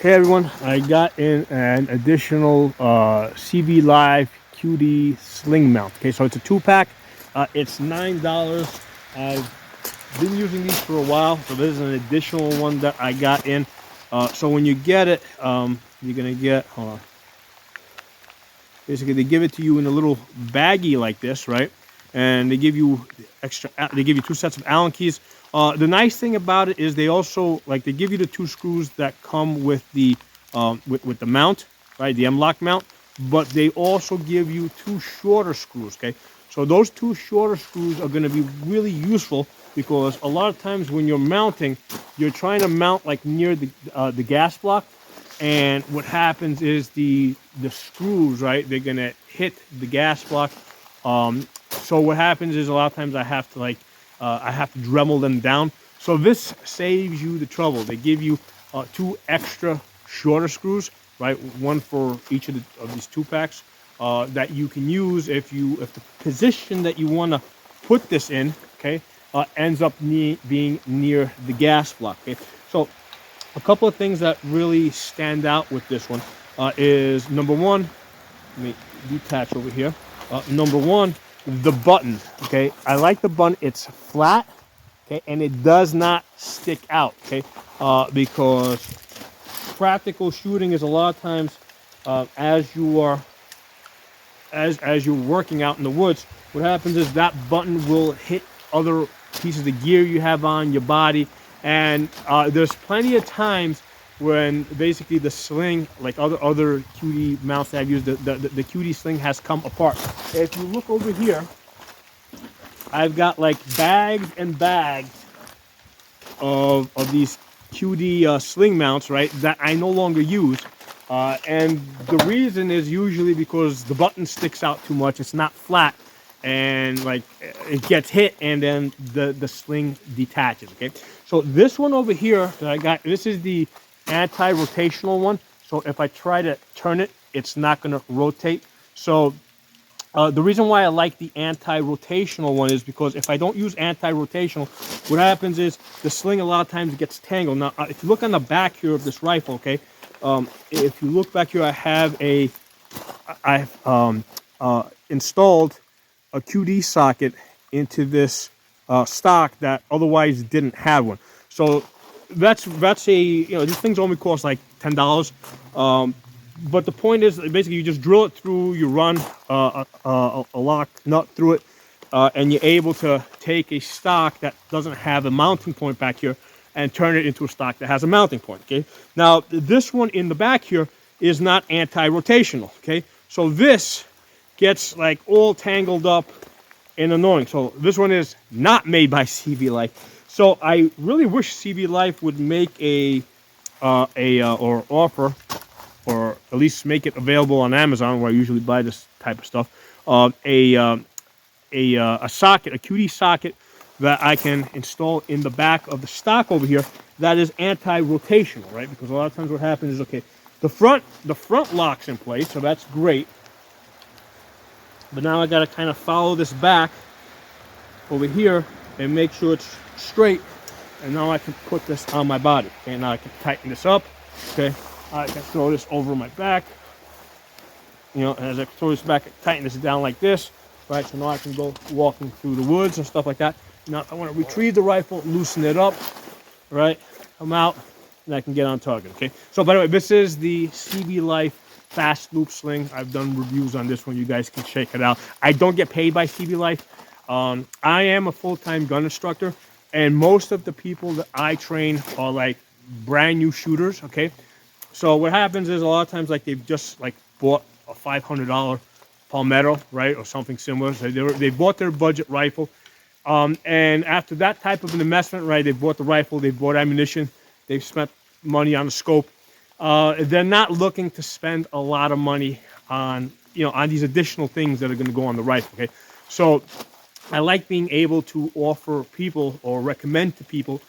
Hey everyone, I got in an additional CVLife QD Sling Mount. Okay, so it's a 2-pack. It's $9. I've been using these for a while, so this is an additional one that I got in. So when you get it, you're gonna get, hold on. Basically, they give it to you in a little baggie like this, right? And they give you they give you 2 sets of Allen keys. The nice thing about it is they also, like, they give you the 2 screws that come with the with the mount, right? The m-lok mount, but they also give you 2 shorter screws, okay? So those 2 shorter screws are going to be really useful because a lot of times when you're mounting, you're trying to mount like near the gas block, and what happens is the screws, right, they're gonna hit the gas block. So what happens is a lot of times I have to I have to Dremel them down. So this saves you the trouble. They give you 2 extra shorter screws, right, one for each of these 2 packs, that you can use if the position that you want to put this in, okay, ends up being near the gas block. Okay, so a couple of things that really stand out with this one is, number one, let me detach over here. Number one, the button. Okay, I like the button. It's flat, okay, and it does not stick out. Okay, because practical shooting is a lot of times as you're working out in the woods, what happens is that button will hit other pieces of gear you have on your body, and there's plenty of times when basically the sling, like other QD mounts that I've used, the QD sling has come apart. If you look over here, I've got like bags and bags of these QD sling mounts, right, that I no longer use. And the reason is usually because the button sticks out too much. It's not flat, and like it gets hit, and then the sling detaches. Okay, so this one over here that I got, this is the anti-rotational one. So if I try to turn it, it's not going to rotate. So the reason why I like the anti-rotational one is because if I don't use anti-rotational, what happens is the sling a lot of times gets tangled. Now, if you look on the back here of this rifle, okay, if you look back here, I've installed a QD socket into this stock that otherwise didn't have one. So that's a, these things only cost like $10. But the point is, basically, you just drill it through, you run a lock nut through it, and you're able to take a stock that doesn't have a mounting point back here and turn it into a stock that has a mounting point, okay? Now, this one in the back here is not anti-rotational, okay? So this gets like all tangled up and annoying. So this one is not made by CVLife. So I really wish CVLife would make or offer, or at least make it available on Amazon, where I usually buy this type of stuff, a socket, a QD socket that I can install in the back of the stock over here that is anti-rotational, right? Because a lot of times what happens is, okay, the front locks in place, so that's great. But now I got to kind of follow this back over here and make sure it's straight. And now I can put this on my body. Okay, now I can tighten this up. Okay, I can throw this over my back. As I throw this back, I tighten this down like this. Right, so now I can go walking through the woods and stuff like that. Now I want to retrieve the rifle, loosen it up, right? I'm out, and I can get on target, okay? So by the way, this is the CVLife Fast Loop Sling. I've done reviews on this one. You guys can check it out. I don't get paid by CVLife. I am a full-time gun instructor, and most of the people that I train are like brand new shooters, okay? So what happens is a lot of times, like, they've just like bought a $500 palmetto, right, or something similar. So they bought their budget rifle, and after that type of an investment, right, they bought the rifle, they bought ammunition, they've spent money on the scope. They're not looking to spend a lot of money on on these additional things that are going to go on the rifle. Okay, so I like being able to offer people or recommend to people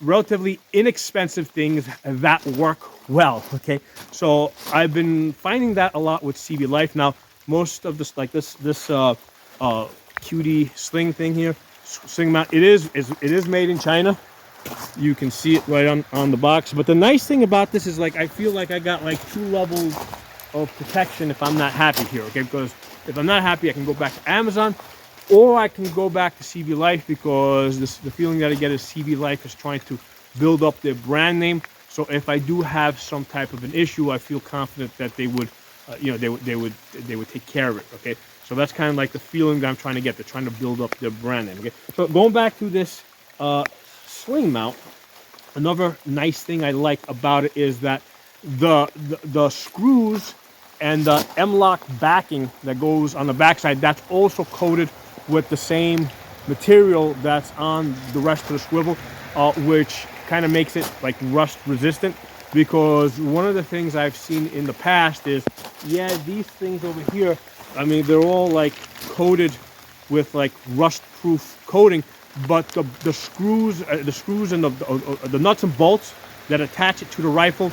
relatively inexpensive things that work well. Okay, so I've been finding that a lot with CVLife. Now, most of this, like this QD sling thing here, sling mount, it is made in China. You can see it right on the box. But the nice thing about this is, like, I feel like I got like 2 levels of protection if I'm not happy here, okay? Because if I'm not happy, I can go back to Amazon, or I can go back to CVLife, because the feeling that I get is CVLife is trying to build up their brand name. So if I do have some type of an issue, I feel confident that they would, they would take care of it. Okay, so that's kind of like the feeling that I'm trying to get. They're trying to build up their brand name. Okay, so going back to this sling mount, another nice thing I like about it is that the screws and the m-lok backing that goes on the backside, that's also coated with the same material that's on the rest of the swivel, which kind of makes it like rust resistant. Because one of the things I've seen in the past is, yeah, these things over here, I mean, they're all like coated with like rust proof coating, but the screws and the nuts and bolts that attach it to the rifle,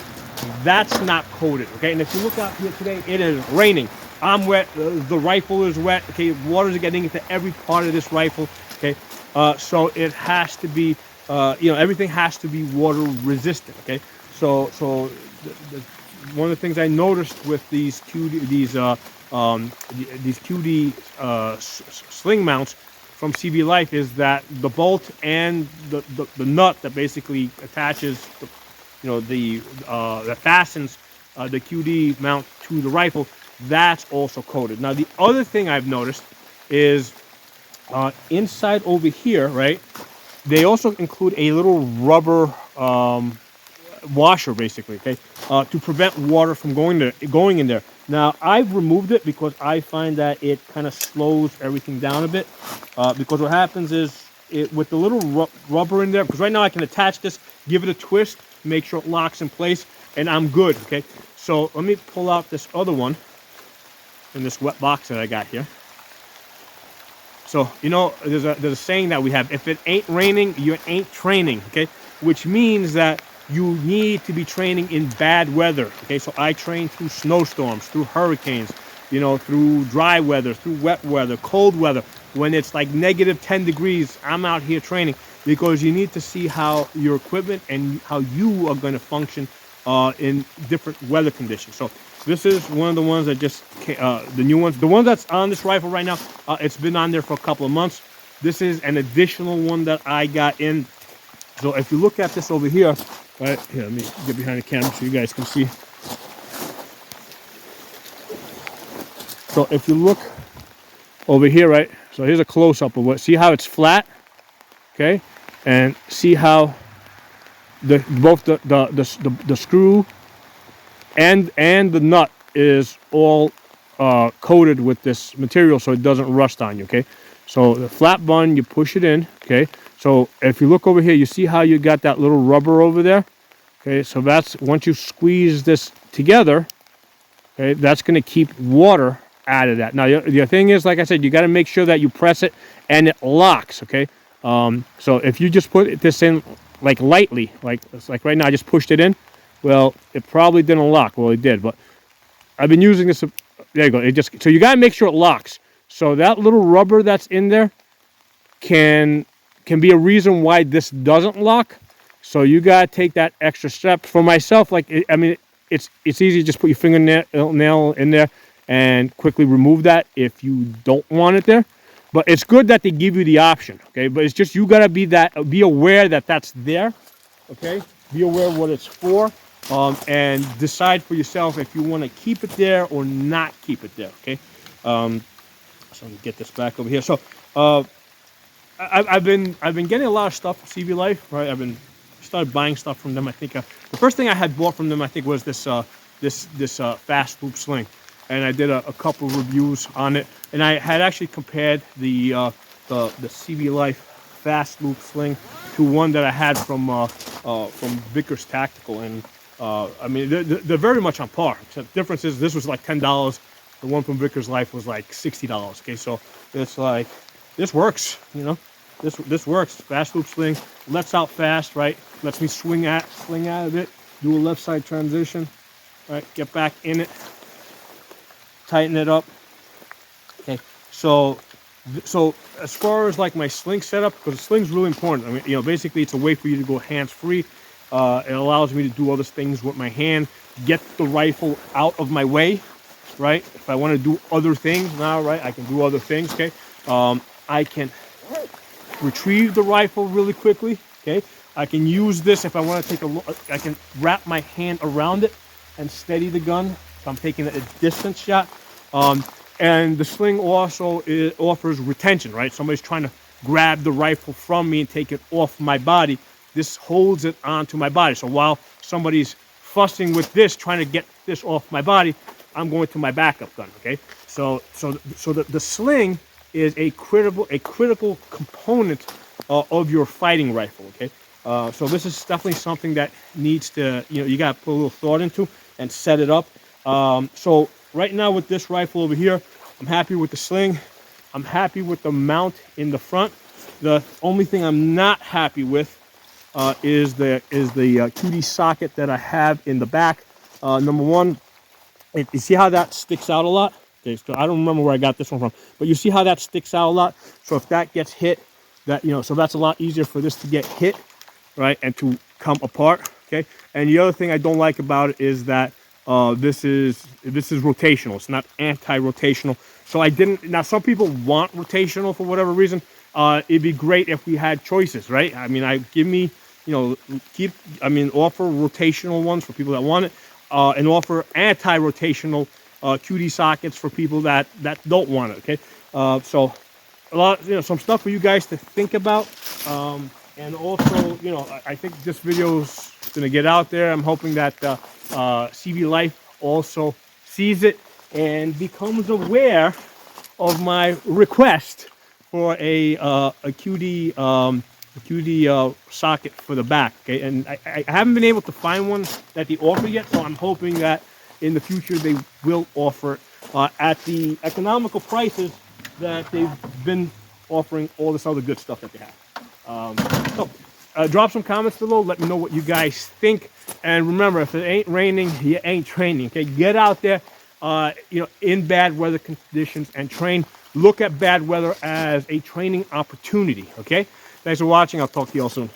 that's not coated. Okay, and if you look out here today, it is raining, I'm wet, the rifle is wet. Okay, water's getting into every part of this rifle. Okay, so it has to be, everything has to be water resistant. Okay, so one of the things I noticed with these QD sling mounts from CVLife is that the bolt and the nut that basically attaches that fastens the QD mount to the rifle, that's also coated. Now the other thing I've noticed is inside over here, right, they also include a little rubber washer, basically, okay, to prevent water from going in there. Now I've removed it because I find that it kind of slows everything down a bit, because what happens is, with the little rubber in there, because right now I can attach this, give it a twist, make sure it locks in place, and I'm good. Okay, so let me pull out this other one in this wet box that I got here. So, there's a saying that we have: if it ain't raining, you ain't training. Okay, which means that you need to be training in bad weather. Okay, so I train through snowstorms, through hurricanes, through dry weather, through wet weather, cold weather. When it's like -10 degrees, I'm out here training, because you need to see how your equipment and how you are going to function in different weather conditions. So this is one of the ones that just the new ones, the one that's on this rifle right now. It's been on there for a couple of months. This is an additional one that I got in. So if you look at this over here, right here, let me get behind the camera so you guys can see. So if you look over here, right, so here's a close-up of what, see how it's flat, okay, and see how both the screw and the nut is all coated with this material, so it doesn't rust on you. Okay, so the flat bun, you push it in. Okay, so if you look over here, you see how you got that little rubber over there. Okay, so that's, once you squeeze this together, okay, that's going to keep water out of that. Now the thing is, like I said, you got to make sure that you press it and it locks. Okay, so if you just put this in like lightly, like right now I just pushed it in, well, it probably didn't lock. Well, it did, but I've been using this. There you go. It just, so you got to make sure it locks. So that little rubber that's in there can be a reason why this doesn't lock. So you got to take that extra step. For myself, like, it's easy to just put your fingernail in there and quickly remove that if you don't want it there. But it's good that they give you the option, okay? But it's just, you gotta be aware that that's there, okay? Be aware of what it's for, and decide for yourself if you want to keep it there or not keep it there, okay? So let me get this back over here. So I've been getting a lot of stuff from CVLife, right? Started buying stuff from them. I think the first thing I had bought from them, I think, was this fast loop sling. And I did a couple reviews on it, and I had actually compared the CVLife fast loop sling to one that I had from Vickers Tactical, and I mean, they're very much on par. Except the difference is this was like $10. The one from Vickers Life was like $60. Okay, so it's like, this works. This works. Fast loop sling lets out fast, right? Lets me swing out of it, do a left side transition, right? Get back in it. Tighten it up. Okay, so So as far as like my sling setup, because the sling's really important. I mean, you know, basically it's a way for you to go hands-free. It allows me to do other things with my hand, get the rifle out of my way, right? If I want to do other things now, right, I can do other things, okay? I can retrieve the rifle really quickly, okay? I can use this if I want to take a look. I can wrap my hand around it and steady the gun if I'm taking a distance shot. And the sling also offers retention, right? Somebody's trying to grab the rifle from me and take it off my body. This holds it onto my body. So while somebody's fussing with this, trying to get this off my body, I'm going to my backup gun, okay? So the sling is a critical component of your fighting rifle, okay? So this is definitely something that needs to, you know, you got to put a little thought into and set it up. So right now with this rifle over here, I'm happy with the sling. I'm happy with the mount in the front. The only thing I'm not happy with is the QD socket that I have in the back. Number one, you see how that sticks out a lot? Okay, so I don't remember where I got this one from, but you see how that sticks out a lot? So if that gets hit, that, you know, so that's a lot easier for this to get hit, right, and to come apart, okay? And the other thing I don't like about it is that this is rotational. It's not anti-rotational. So I didn't, now some people want rotational for whatever reason. It'd be great if we had choices, right? I mean, offer rotational ones for people that want it, and offer anti-rotational QD sockets for people that don't want it, okay? So a lot, you know, some stuff for you guys to think about. And also, you know, I think this video's gonna get out there. I'm hoping that CVLife also sees it and becomes aware of my request for a QD socket for the back. Okay, and I haven't been able to find one that they offer yet, so I'm hoping that in the future they will offer at the economical prices that they've been offering all this other good stuff that they have. Drop some comments below. Let me know what you guys think. And remember, if it ain't raining, you ain't training. Okay, get out there, you know, in bad weather conditions and train. Look at bad weather as a training opportunity. Okay, thanks for watching. I'll talk to you all soon.